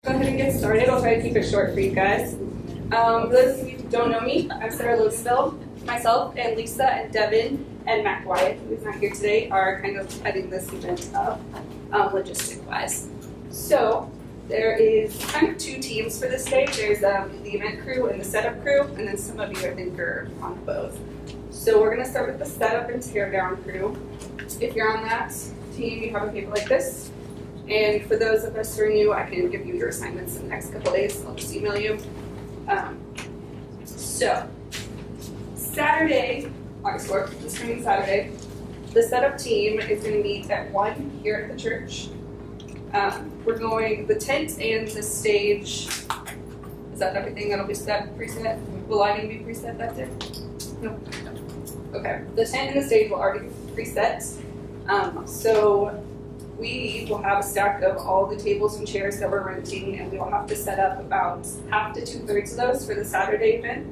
Go ahead and get started. I'll try to keep it short for you guys. For those of you who don't know me, I'm Sarah Lodenfeld. Myself and Lisa and Devin and Mac Wyatt, who's not here today, are kind of heading this event up logistic-wise. So there is kind of two teams for this day. There's the event crew and the setup crew, and then some of you I think are on both. So we're going to start with the setup and teardown crew. If you're on that team, you have a paper like this. And for those of us who are new, I can give you your assignments in the next couple of days. I'll just email you. So, Saturday, August 4th, this coming Saturday, the setup team is going to meet at 1 here at the church. We're going, the tent and the stage, is that everything that'll be preset? Will lighting be preset that day? No. Okay, the tent and the stage will already be preset. So we will have a stack of all the tables and chairs that we're renting, and we will have to set up about half to 2/3 of those for the Saturday event.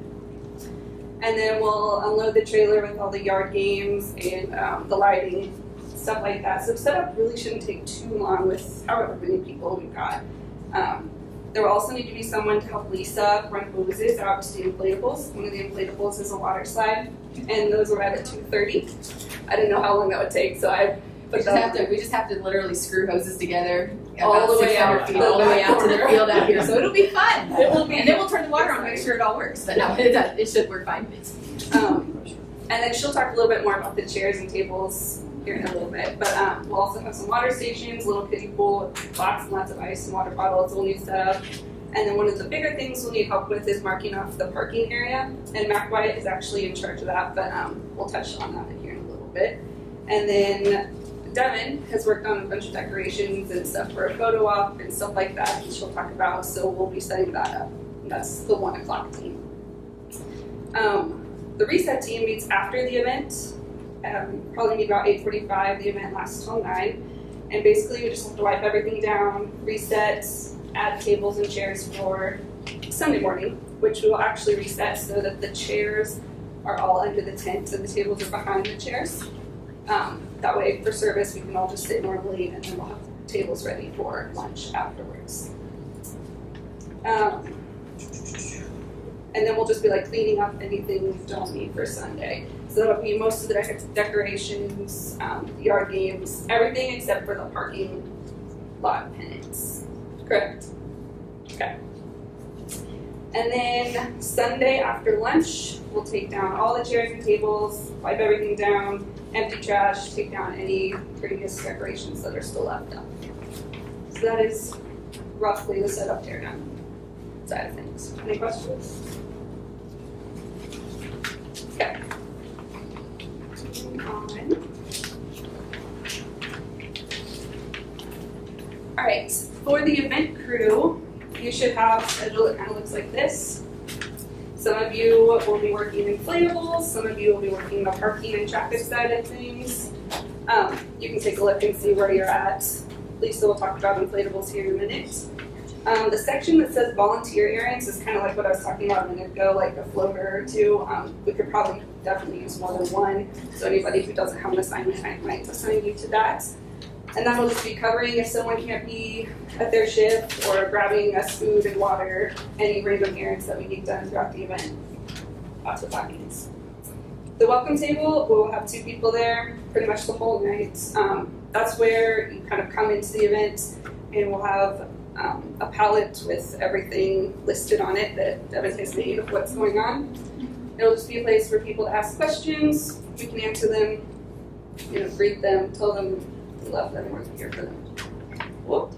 And then we'll unload the trailer with all the yard games and the lighting, stuff like that. So setup really shouldn't take too long with however many people we've got. There will also need to be someone to help Lisa run hoses out to the inflatables. One of the inflatables is a water slide, and those are at 2:30. I didn't know how long that would take, so we just have to literally screw hoses together all the way out, all the way out to the field out here. So it'll be fun. It will be, and then we'll turn the water on, make sure it all works. But no, it should work fine. And then she'll talk a little bit more about the chairs and tables here in a little bit. But we'll also have some water stations, little kiddie pool, lots and lots of ice and water bottles we'll need set up. And then one of the bigger things we'll need help with is marking off the parking area. And Mac Wyatt is actually in charge of that, but we'll touch on that here in a little bit. And then Devin has worked on a bunch of decorations and stuff for a photo op and stuff like that she'll talk about, so we'll be setting that up. That's the 1 o'clock team. The reset team meets after the event. Probably meet about 8:45. The event lasts till 9. And basically we just have to wipe everything down, reset, add tables and chairs for Sunday morning, which we will actually reset so that the chairs are all under the tent and the tables are behind the chairs. That way, for service, we can all just sit normally, and then we'll have tables ready for lunch afterwards. And then we'll just be like cleaning up anything we don't need for Sunday. So that'll be most of the decorations, yard games, everything except for the parking lot pennants. Correct? Okay. And then Sunday after lunch, we'll take down all the chairs and tables, wipe everything down, empty trash, take down any previous decorations that are still left up. So that is roughly the setup teardown side of things. Any questions? Okay. All right, for the event crew, you should have a schedule that kind of looks like this. Some of you will be working inflatables, some of you will be working the parking and traffic side of things. You can take a look and see where you're at. Lisa will talk about inflatables here in a minute. The section that says volunteer errands is kind of like what I was talking about a minute ago, like a floater or two. We could probably definitely use more than one, so anybody who doesn't have an assignment, I might assign you to that. And that will just be covering if someone can't be at their shift or grabbing us food and water, any random errands that we need done throughout the event. That's what that means. The welcome table, we'll have 2 people there pretty much the whole night. That's where you kind of come into the event, and we'll have a palette with everything listed on it that Devin has made of what's going on. It'll just be a place for people to ask questions. We can answer them, greet them, tell them we love them, we're here for them. Cool.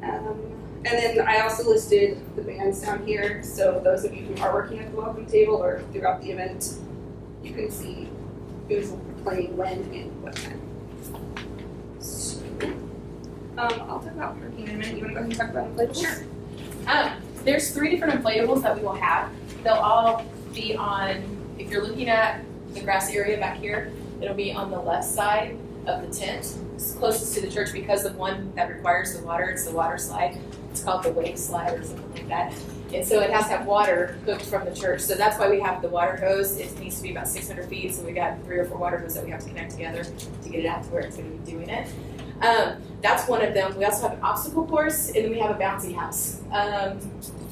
And then I also listed the bands down here, so those of you who are working at the welcome table or throughout the event, you can see who's playing when and what time. So, I'll talk about parking in a minute. You want to go ahead and talk about inflatables? Sure. There's 3 different inflatables that we will have. They'll all be on, if you're looking at the grass area back here, it'll be on the left side of the tent. It's closest to the church because the one that requires the water, it's the water slide. It's called the wave slide or something like that. And so it has to have water hooked from the church. So that's why we have the water hose. It needs to be about 600 feet. So we got 3 or 4 water hoses that we have to connect together to get it out to where it's going to be doing it. That's one of them. We also have an obstacle course, and then we have a bouncy house.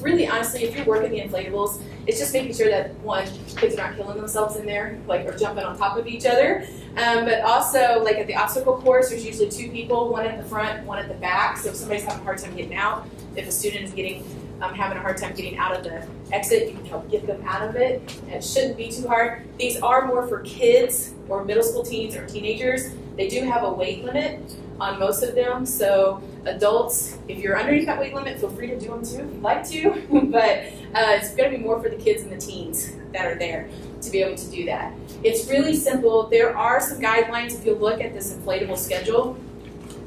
Really, honestly, if you're working the inflatables, it's just making sure that, one, kids are not killing themselves in there, like, or jumping on top of each other. But also, like at the obstacle course, there's usually 2 people, one at the front, one at the back. So if somebody's having a hard time getting out, if a student is having a hard time getting out of the exit, you can help get them out of it. It shouldn't be too hard. These are more for kids or middle school teens or teenagers. They do have a weight limit on most of them. So adults, if you're underneath that weight limit, feel free to do them too if you'd like to. But it's going to be more for the kids and the teens that are there to be able to do that. It's really simple. There are some guidelines. If you look at this inflatable schedule,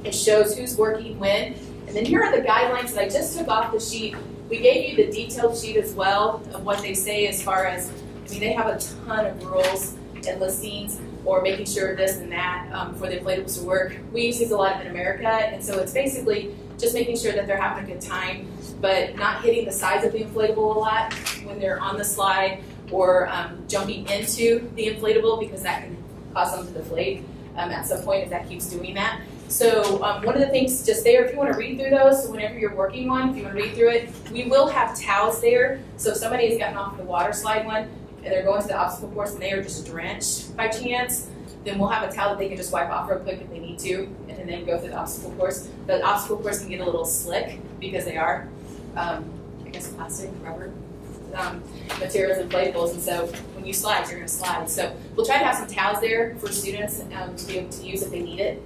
it shows who's working when. And then here are the guidelines that I just took off the sheet. We gave you the detailed sheet as well of what they say as far as, they have a ton of rules and listings or making sure this and that for the inflatables to work. We use these a lot in America, and so it's basically just making sure that they're having a good time, but not hitting the sides of the inflatable a lot when they're on the slide or jumping into the inflatable, because that can cause them to deflate at some point if that keeps doing that. So one of the things just there, if you want to read through those, so whenever you're working one, if you want to read through it, we will have towels there. So if somebody has gotten off the water slide one and they're going to the obstacle course and they are just drenched by chance, then we'll have a towel that they can just wipe off real quick if they need to, and then go through the obstacle course. The obstacle course can get a little slick because they are, plastic, rubber materials, inflatables, and so when you slide, you're going to slide. So we'll try to have some towels there for students to be able to use if they need it.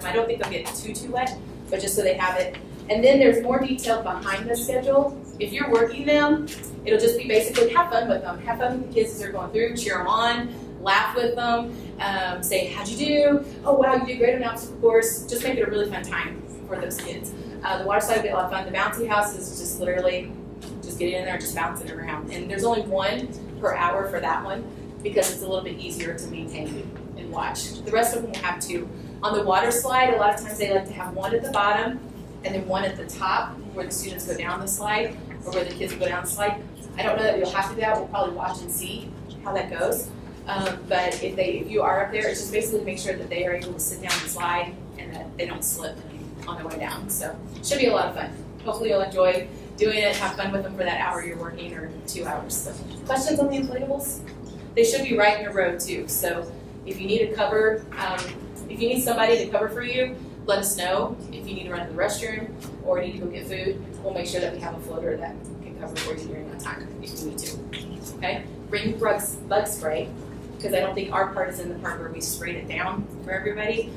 I don't think they'll get too wet, but just so they have it. And then there's more detail behind the schedule. If you're working them, it'll just be basically have fun with them. Have fun with the kids as they're going through, cheer them on, laugh with them, say, how'd you do? Oh, wow, you did great on the obstacle course. Just make it a really fun time for those kids. The water slide will be a lot of fun. The bouncy house is just literally just get in there and just bouncing around. And there's only 1 per hour for that one because it's a little bit easier to maintain and watch. The rest of them will have 2. On the water slide, a lot of times they like to have 1 at the bottom and then 1 at the top where the students go down the slide or where the kids go down the slide. I don't know that we'll have to do that. We'll probably watch and see how that goes. But if you are up there, it's just basically make sure that they are able to sit down the slide and that they don't slip on their way down. So it should be a lot of fun. Hopefully you'll enjoy doing it, have fun with them for that hour you're working or 2 hours. So questions on the inflatables? They should be right in a row too. So if you need a cover, if you need somebody to cover for you, let us know. If you need to run to the restroom or need to go get food, we'll make sure that we have a floater that can cover for you during that time if you need to. Okay? Bring bug spray, because I don't think our part is in the part where we sprayed it down for everybody.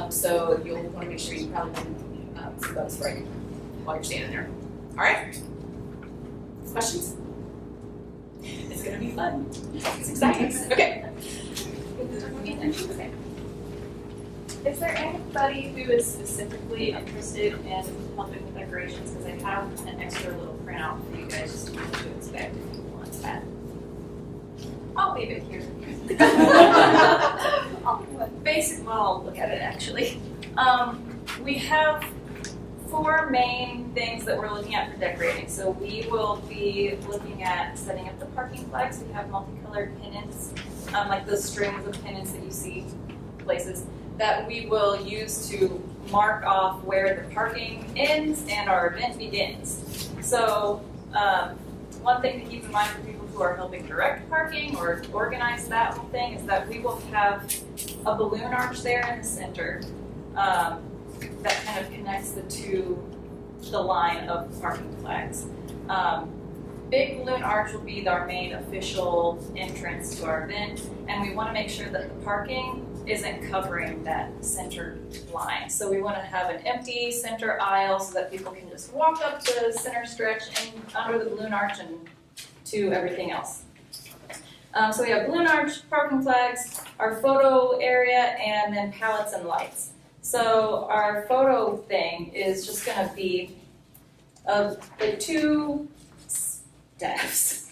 So you'll want to make sure you probably bring some bug spray while you're standing there. All right? Questions? It's going to be fun. It's exciting. Okay. Is there anybody who is specifically interested in helping with decorations? Because I have an extra little printout for you guys to expect if you want that. I'll leave it here. I'll look at it actually. We have 4 main things that we're looking at for decorating. So we will be looking at setting up the parking flags. We have multicolored pennants, like those strings of pennants that you see places, that we will use to mark off where the parking ends and our event begins. So one thing to keep in mind for people who are helping direct parking or organize that whole thing is that we will have a balloon arch there in the center that kind of connects the line of parking flags. Big balloon arch will be our main official entrance to our event, and we want to make sure that the parking isn't covering that center line. So we want to have an empty center aisle so that people can just walk up the center stretch and under the balloon arch and to everything else. So we have balloon arch, parking flags, our photo area, and then pallets and lights. So our photo thing is just going to be like 2 staffs,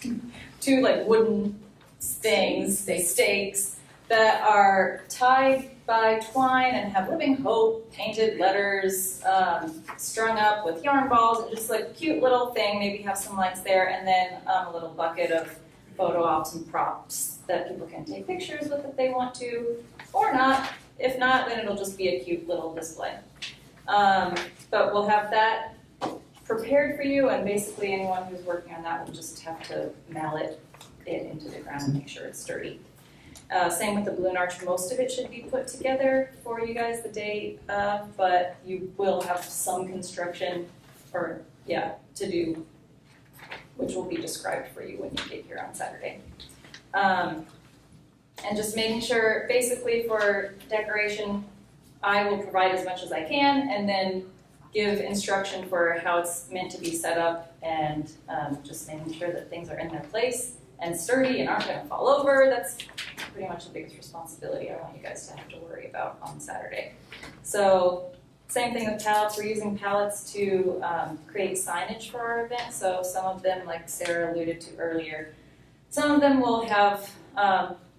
2 like wooden things, stakes, that are tied by twine and have Living Hope painted letters strung up with yarn balls, and just like a cute little thing. Maybe have some lights there, and then a little bucket of photo ops and props that people can take pictures with if they want to, or not If not, then it'll just be a cute little display. But we'll have that prepared for you, and basically anyone who's working on that will just have to mallet it into the ground and make sure it's sturdy. Same with the balloon arch. Most of it should be put together for you guys the day of, but you will have some construction to do, which will be described for you when you get here on Saturday. And just making sure, basically for decoration, I will provide as much as I can and then give instruction for how it's meant to be set up, and just making sure that things are in their place and sturdy and aren't going to fall over. That's pretty much the biggest responsibility I want you guys to have to worry about on Saturday. So same thing with pallets. We're using pallets to create signage for our event. So some of them, like Sarah alluded to earlier, some of them will have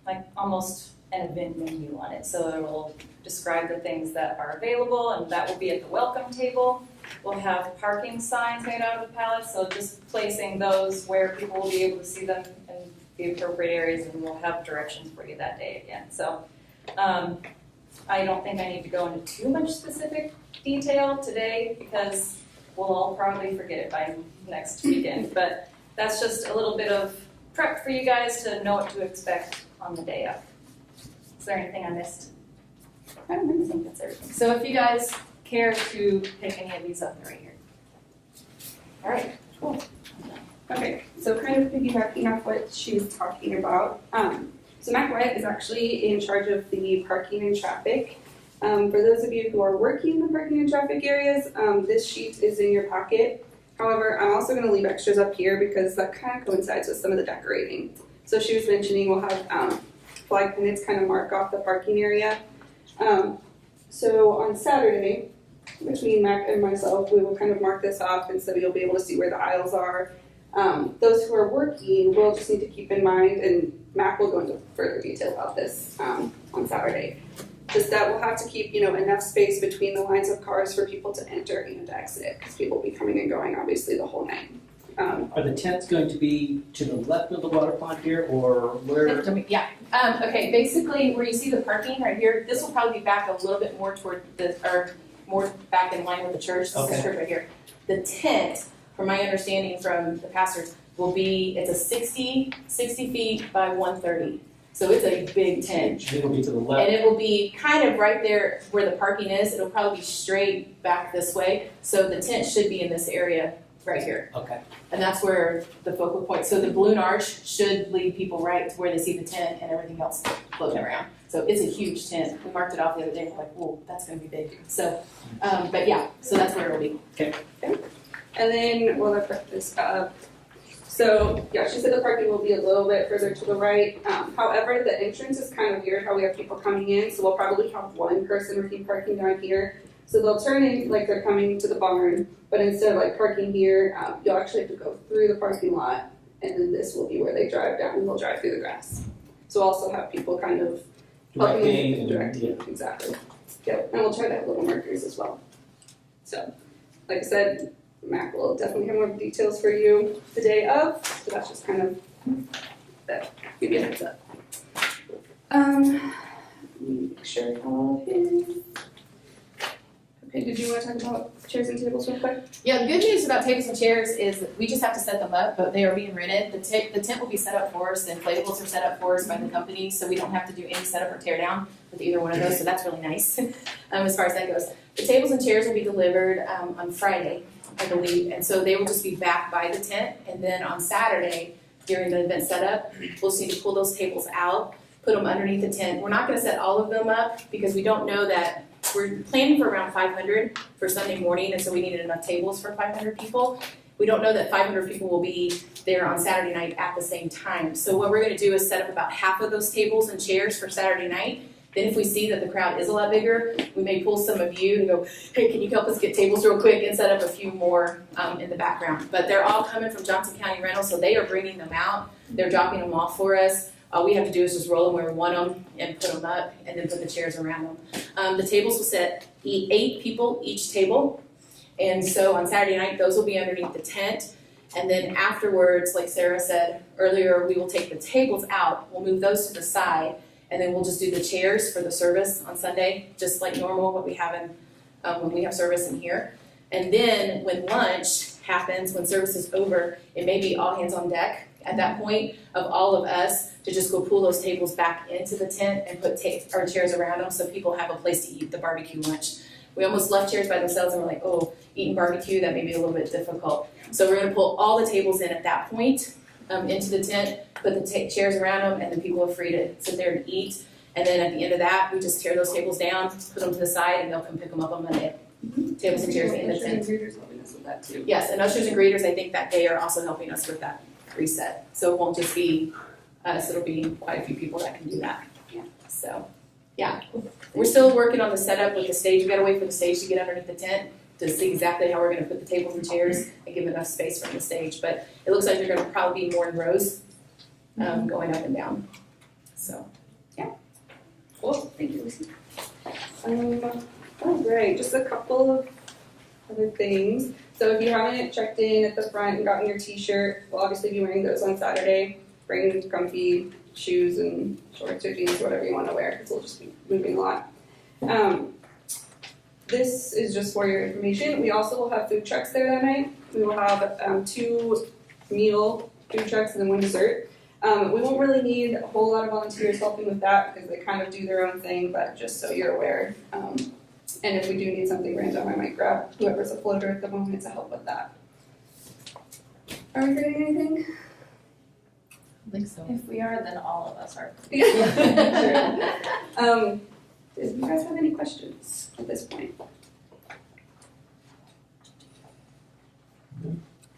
like almost an event menu on it. So it will describe the things that are available, and that will be at the welcome table. We'll have parking signs made out of the pallets, so just placing those where people will be able to see them in the appropriate areas, and we'll have directions for you that day again. So I don't think I need to go into too much specific detail today because we'll all probably forget it by next weekend, but that's just a little bit of prep for you guys to know what to expect on the day of. Is there anything I missed? I don't think that's everything. So if you guys care to pick any of these up, they're right here. All right, cool. Okay, so kind of piggybacking off what she was talking about. So Mac Wyatt is actually in charge of the parking and traffic. For those of you who are working in the parking and traffic areas, this sheet is in your pocket. However, I'm also going to leave extras up here because that kind of coincides with some of the decorating. So she was mentioning we'll have flag pennants kind of mark off the parking area. So on Saturday, between Mac and myself, we will kind of mark this off, and so you'll be able to see where the aisles are. Those who are working will just need to keep in mind, and Mac will go into further detail about this on Saturday, just that we'll have to keep enough space between the lines of cars for people to enter and to exit, because people will be coming and going obviously the whole night. Are the tents going to be to the left of the water pond here, or where? Yeah. Okay. Basically, where you see the parking right here, this will probably be back a little bit more toward or more back in line with the church. This is the church right here. The tent, from my understanding from the pastors, will be it's a 60 feet by 130. So it's a big tent. It will be to the left. And it will be kind of right there where the parking is. It'll probably be straight back this way. So the tent should be in this area right here. Okay. And that's where the focal point, so the balloon arch should lead people right to where they see the tent and everything else floating around. So it's a huge tent. We marked it off the other day. We're like, whoa, that's going to be big. So, but yeah, so that's where it'll be. Okay. And then we'll put this up. So yeah, she said the parking will be a little bit further to the right. However, the entrance is kind of weird how we have people coming in. So we'll probably have one person working parking down here. So they'll turn in like they're coming to the barn, but instead of like parking here, you'll actually have to go through the parking lot, and then this will be where they drive down, and they'll drive through the grass. So we'll also have people kind of Directing. directing, exactly. Yep, and we'll try to have little markers as well. So, like I said, Mac will definitely have more details for you the day of, so that's just kind of that, give you a heads up. Let me make sure all his. Okay, did you want to talk about chairs and tables real quick? Yeah, the good news about tables and chairs is we just have to set them up, but they are being rented. The tent will be set up for us, the inflatables are set up for us by the company, so we don't have to do any setup or tear down with either one of those, so that's really nice as far as that goes. The tables and chairs will be delivered on Friday, I believe, and so they will just be back by the tent, and then on Saturday, during the event setup, we'll just need to pull those tables out, put them underneath the tent. We're not going to set all of them up because we don't know that. We're planning for around 500 for Sunday morning, and so we needed enough tables for 500 people. We don't know that 500 people will be there on Saturday night at the same time. So what we're going to do is set up about half of those tables and chairs for Saturday night. Then if we see that the crowd is a lot bigger, we may pull some of you and go, hey, can you help us get tables real quick, and set up a few more in the background. But they're all coming from Johnson County Rental, so they are bringing them out. They're dropping them off for us. All we have to do is just roll them where we want them and put them up, and then put the chairs around them. The tables will sit 8 people each table, and so on Saturday night, those will be underneath the tent. And then afterwards, like Sarah said earlier, we will take the tables out, we'll move those to the side, And then we'll just do the chairs for the service on Sunday, just like normal, what we have in, when we have service in here. And then when lunch happens, when service is over, it may be all hands on deck at that point of all of us to just go pull those tables back into the tent and put our chairs around them so people have a place to eat the barbecue lunch. We almost left chairs by themselves and we're like, oh, eating barbecue, that may be a little bit difficult. So we're gonna pull all the tables in at that point into the tent, put the chairs around them, and then people are free to sit there and eat. And then at the end of that, we just tear those tables down, put them to the side, and they'll come pick them up on Monday. Tables and chairs in the tent. Greeters helping us with that too. Yes, and ushers and greeters, I think that day are also helping us with that reset. So it won't just be us, it'll be quite a few people that can do that. Yeah. So, yeah. We're still working on the setup with the stage. We gotta wait for the stage to get underneath the tent to see exactly how we're gonna put the tables and chairs and give enough space from the stage. But it looks like they're gonna probably be more in rows, going up and down. So, Cool, thank you, Lucy. Oh, great, just a couple of other things. So if you haven't checked in at the front and gotten your t-shirt, we'll obviously be wearing those on Saturday. Bring comfy shoes and shorts or jeans, whatever you want to wear, because we'll just be moving a lot. This is just for your information. We also will have food trucks there that night. We will have 2 meal food trucks and then 1 dessert. We won't really need a whole lot of volunteers helping with that because they kind of do their own thing, but just so you're aware. And if we do need something random, I might grab whoever's a floater at the moment to help with that. Are we forgetting anything? I think so. If we are, then all of us are. Yeah. Sure. Do you guys have any questions at this point?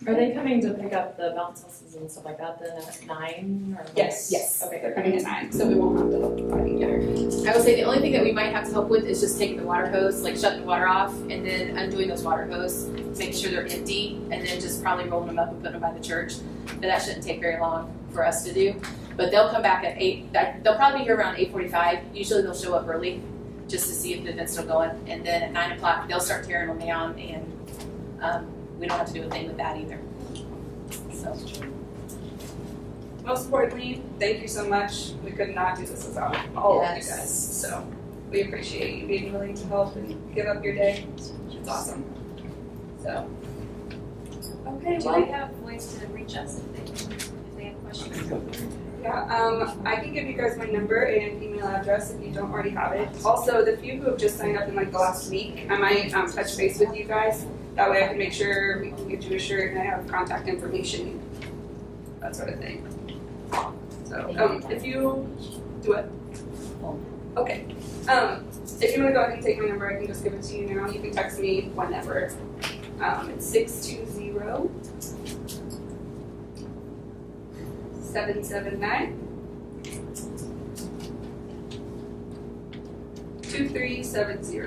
Are they coming to pick up the bounce houses and stuff like that then at 9 or? Yes. Yes. Okay, they're coming at 9, so we won't have to help provide either. I would say the only thing that we might have to help with is just taking the water hose, like shutting the water off, and then undoing those water hose, making sure they're empty, and then just probably rolling them up and putting them by the church. But that shouldn't take very long for us to do. But they'll come back at 8. They'll probably be here around 8:45. Usually they'll show up early just to see if the event's still going. And then at 9 o'clock they'll start tearing them down, and we don't have to do a thing with that either. So. Most importantly, thank you so much. We could not do this without all of you Yes. guys. So we appreciate you being willing to help and give up your day. It's awesome. So, okay, Do well, they have ways to reach us if they have questions? yeah, I can give you guys my number and email address if you don't already have it. Also, the few who have just signed up in like the last week, I might touch base with you guys. That way I can make sure we can get you a shirt and I have contact information, that sort of thing. So, if you do it. Okay. If you want to go ahead and take my number, I can just give it to you now. You can text me whenever. It's 620 779 2370.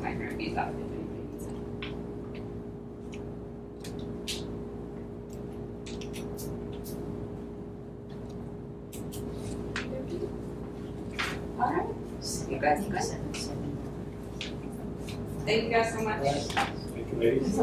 I can repeat that if anybody needs it. All right. You guys good? Thank you guys so much. Thank you, ladies.